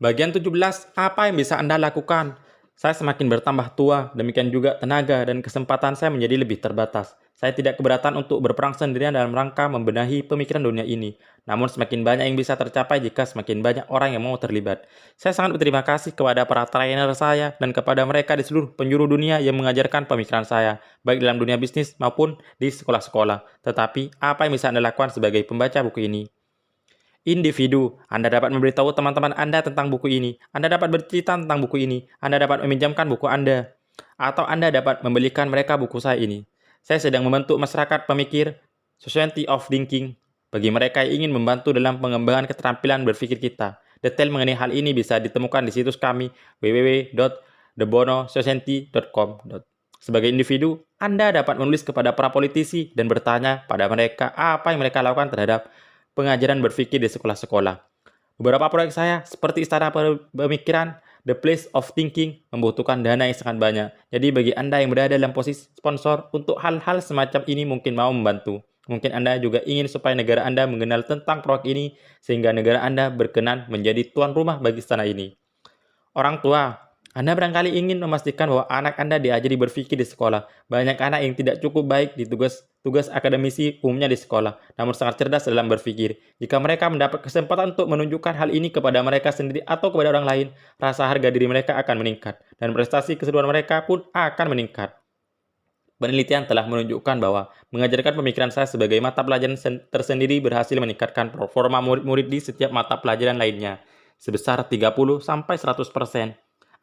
Bagian 17, apa yang bisa Anda lakukan? Saya semakin bertambah tua, demikian juga tenaga dan kesempatan saya menjadi lebih terbatas. Saya tidak keberatan untuk berperang sendirian dalam rangka membenahi pemikiran dunia ini. Namun semakin banyak yang bisa tercapai jika semakin banyak orang yang mau terlibat. Saya sangat berterima kasih kepada para trainer saya dan kepada mereka di seluruh penjuru dunia yang mengajarkan pemikiran saya, baik dalam dunia bisnis maupun di sekolah-sekolah. Tetapi, apa yang bisa Anda lakukan sebagai pembaca buku ini? Individu, Anda dapat memberitahu teman-teman Anda tentang buku ini. Anda dapat bercerita tentang buku ini. Anda dapat meminjamkan buku Anda. Atau Anda dapat membelikan mereka buku saya ini. Saya sedang membentuk masyarakat pemikir, Society of Thinking, bagi mereka yang ingin membantu dalam pengembangan keterampilan berpikir kita. Detail mengenai hal ini bisa ditemukan di situs kami www.thebonosociety.com. Sebagai individu, Anda dapat menulis kepada para politisi dan bertanya pada mereka apa yang mereka lakukan terhadap pengajaran berpikir di sekolah-sekolah. Beberapa proyek saya, seperti Istana Pemikiran, The Place of Thinking, membutuhkan dana yang sangat banyak. Jadi bagi Anda yang berada dalam posisi sponsor untuk hal-hal semacam ini mungkin mau membantu. Mungkin Anda juga ingin supaya negara Anda mengenal tentang proyek ini, sehingga negara Anda berkenan menjadi tuan rumah bagi istana ini. Orang tua, Anda barangkali ingin memastikan bahwa anak Anda diajari berpikir di sekolah. Banyak anak yang tidak cukup baik di tugas akademisi umumnya di sekolah, namun sangat cerdas dalam berpikir. Jika mereka mendapat kesempatan untuk menunjukkan hal ini kepada mereka sendiri atau kepada orang lain, rasa harga diri mereka akan meningkat, dan prestasi keseluruhan mereka pun akan meningkat. Penelitian telah menunjukkan bahwa mengajarkan pemikiran saya sebagai mata pelajaran tersendiri berhasil meningkatkan performa murid-murid di setiap mata pelajaran lainnya, sebesar 30-100%.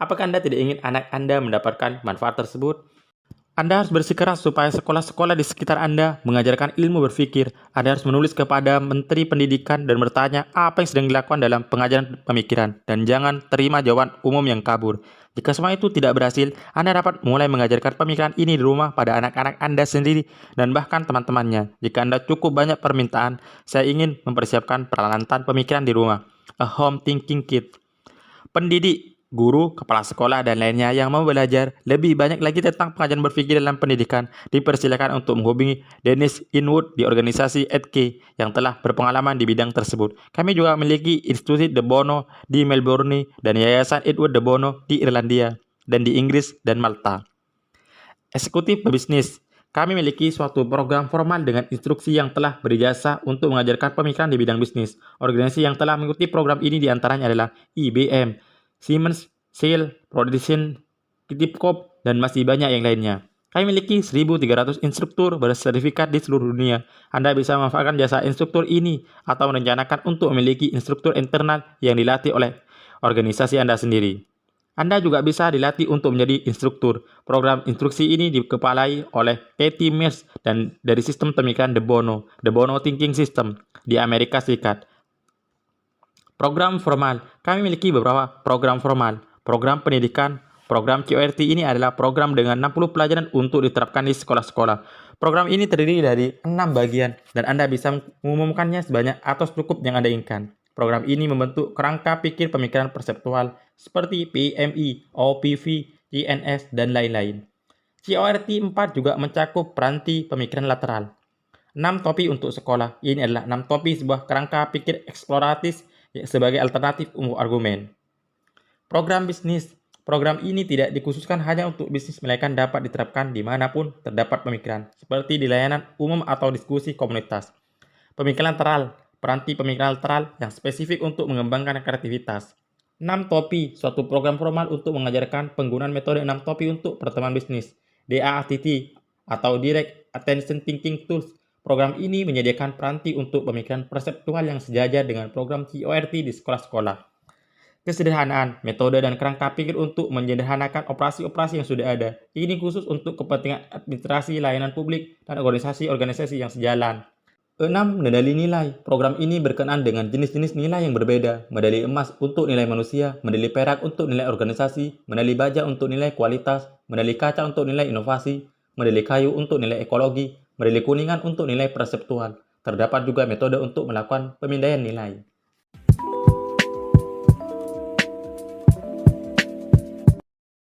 Apakah Anda tidak ingin anak Anda mendapatkan manfaat tersebut? Anda harus bersikeras supaya sekolah-sekolah di sekitar Anda mengajarkan ilmu berpikir. Anda harus menulis kepada Menteri Pendidikan dan bertanya apa yang sedang dilakukan dalam pengajaran pemikiran, dan jangan terima jawaban umum yang kabur. Jika semua itu tidak berhasil, Anda dapat mulai mengajarkan pemikiran ini di rumah pada anak-anak Anda sendiri dan bahkan teman-temannya. Jika Anda cukup banyak permintaan, saya ingin mempersiapkan peralatan pemikiran di rumah. A Home Thinking Kit. Pendidik, guru, kepala sekolah, dan lainnya yang mau belajar lebih banyak lagi tentang pengajaran berpikir dalam pendidikan, dipersilakan untuk menghubungi Dennis Inwood di organisasi EdK yang telah berpengalaman di bidang tersebut. Kami juga memiliki Institusi De Bono di Melbourne dan Yayasan Edward De Bono di Irlandia dan di Inggris dan Malta. Eksekutif pebisnis. Kami memiliki suatu program formal dengan instruksi yang telah berijazah untuk mengajarkan pemikiran di bidang bisnis. Organisasi yang telah mengikuti program ini diantaranya adalah IBM, Siemens, Shell, Prudential, Kitipcorp, dan masih banyak yang lainnya. Kami memiliki 1.300 instruktur bersertifikat di seluruh dunia. Anda bisa memanfaatkan jasa instruktur ini atau merencanakan untuk memiliki instruktur internal yang dilatih oleh organisasi Anda sendiri. Anda juga bisa dilatih untuk menjadi instruktur. Program instruksi ini dikepalai oleh Patty Mills dan dari sistem pemikiran De Bono Thinking System di Amerika Serikat. Program formal. Kami memiliki beberapa program formal. Program pendidikan. Program QRT ini adalah program dengan 60 pelajaran untuk diterapkan di sekolah-sekolah. Program ini terdiri dari 6 bagian dan Anda bisa mengumumkannya sebanyak atau cukup yang Anda inginkan. Program ini membentuk kerangka pikir pemikiran perseptual seperti PMI, OPV, TNS, dan lain-lain. CORT 4 juga mencakup peranti pemikiran lateral. 6 topi untuk sekolah. Ini adalah 6 topi sebuah kerangka pikir eksploratif sebagai alternatif umum argumen. Program bisnis. Program ini tidak dikhususkan hanya untuk bisnis, melainkan dapat diterapkan dimanapun terdapat pemikiran, seperti di layanan umum atau diskusi komunitas. Pemikiran lateral. Peranti pemikiran lateral yang spesifik untuk mengembangkan kreativitas. 6 topi, suatu program formal untuk mengajarkan penggunaan metode 6 topi untuk pertemuan bisnis. DATT atau Direct Attention Thinking Tools. Program ini menyediakan peranti untuk pemikiran perseptual yang sejajar dengan program QRT di sekolah-sekolah. Kesederhanaan, metode dan kerangka pikir untuk menyederhanakan operasi-operasi yang sudah ada. Ini khusus untuk kepentingan administrasi, layanan publik, dan organisasi-organisasi yang sejalan. 6. Medali nilai. Program ini berkenaan dengan jenis-jenis nilai yang berbeda. Medali emas untuk nilai manusia, medali perak untuk nilai organisasi, medali baja untuk nilai kualitas, medali kaca untuk nilai inovasi, medali kayu untuk nilai ekologi, medali kuningan untuk nilai perseptual. Terdapat juga metode untuk melakukan pemindaian nilai.